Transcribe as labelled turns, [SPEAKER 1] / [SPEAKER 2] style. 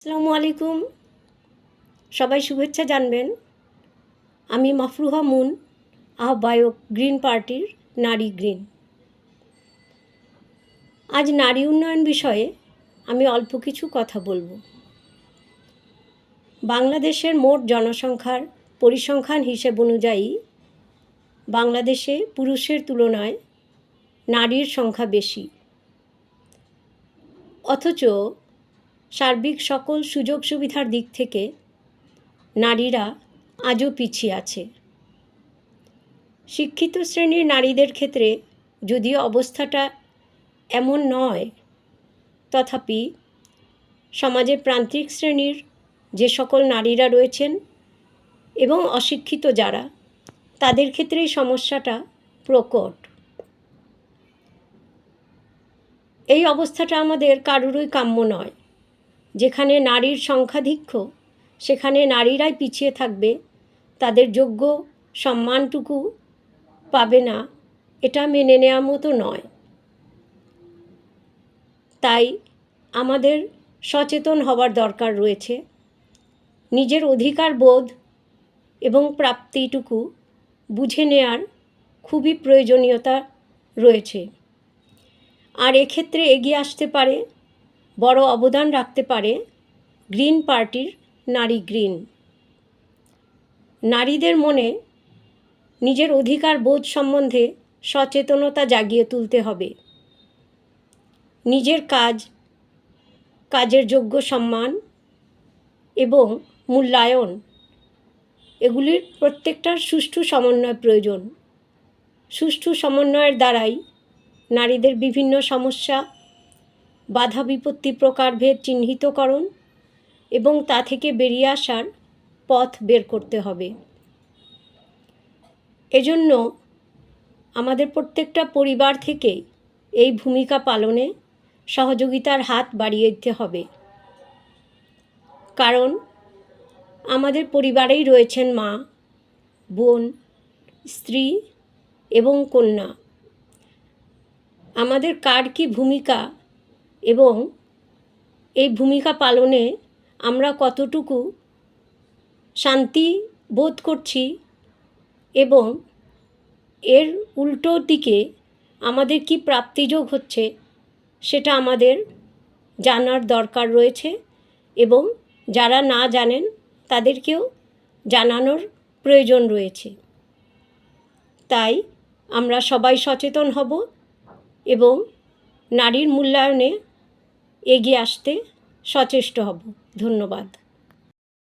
[SPEAKER 1] আসসালামু আলাইকুম। সবাই শুভেচ্ছা জানবেন। আমি মাফরুহা মুন, আহ্বায়ক গ্রিন পার্টির নারী গ্রিন। আজ নারী উন্নয়ন বিষয়ে আমি অল্প কিছু কথা বলবো। বাংলাদেশের মোট জনসংখ্যার পরিসংখ্যান হিসেব অনুযায়ী বাংলাদেশে পুরুষের তুলনায় নারীর সংখ্যা বেশি, অথচ সার্বিক সকল সুযোগ সুবিধার দিক থেকে নারীরা আজও পিছিয়ে আছে। শিক্ষিত শ্রেণীর নারীদের ক্ষেত্রে যদিও অবস্থাটা এমন নয়, তথাপি সমাজের প্রান্তিক শ্রেণীর যে সকল নারীরা রয়েছেন এবং অশিক্ষিত যারা, তাদের ক্ষেত্রে এই সমস্যাটা প্রকট। এই অবস্থাটা আমাদের কারোরই কাম্য নয়। যেখানে নারীর সংখ্যাধিক্য, সেখানে নারীরাই পিছিয়ে থাকবে, তাদের যোগ্য সম্মানটুকু পাবে না, এটা মেনে নেওয়ার মতো নয়। তাই আমাদের সচেতন হওয়ার দরকার রয়েছে। নিজের অধিকার বোধ এবং প্রাপ্তিটুকু বুঝে নেওয়ার খুবই প্রয়োজনীয়তা রয়েছে। আর এক্ষেত্রে এগিয়ে আসতে পারে, বড় অবদান রাখতে পারে গ্রিন পার্টির নারী গ্রিন। নারীদের মনে নিজের অধিকার বোধ সম্বন্ধে সচেতনতা জাগিয়ে তুলতে হবে। নিজের কাজের যোগ্য সম্মান এবং মূল্যায়ন, এগুলির প্রত্যেকটার সুষ্ঠু সমন্বয় প্রয়োজন। সুষ্ঠু সমন্বয়ের দ্বারাই নারীদের বিভিন্ন সমস্যা, বাধা বিপত্তি প্রকারভেদ চিহ্নিতকরণ এবং তা থেকে বেরিয়ে আসার পথ বের করতে হবে। এজন্য আমাদের প্রত্যেকটা পরিবার থেকে এই ভূমিকা পালনে সহযোগিতার হাত বাড়িয়ে দিতে হবে। কারণ আমাদের পরিবারেই রয়েছেন মা, বোন, স্ত্রী এবং কন্যা। আমাদের কার কী ভূমিকা এবং এই ভূমিকা পালনে আমরা কতটুকু শান্তি বোধ করছি এবং এর উল্টো দিকে আমাদের কি প্রাপ্তিযোগ হচ্ছে, সেটা আমাদের জানার দরকার রয়েছে এবং যারা না জানেন তাদেরকেও জানানোর প্রয়োজন রয়েছে। তাই আমরা সবাই সচেতন হব এবং নারীর মূল্যায়নে এগিয়ে আসতে সচেষ্ট হব। ধন্যবাদ।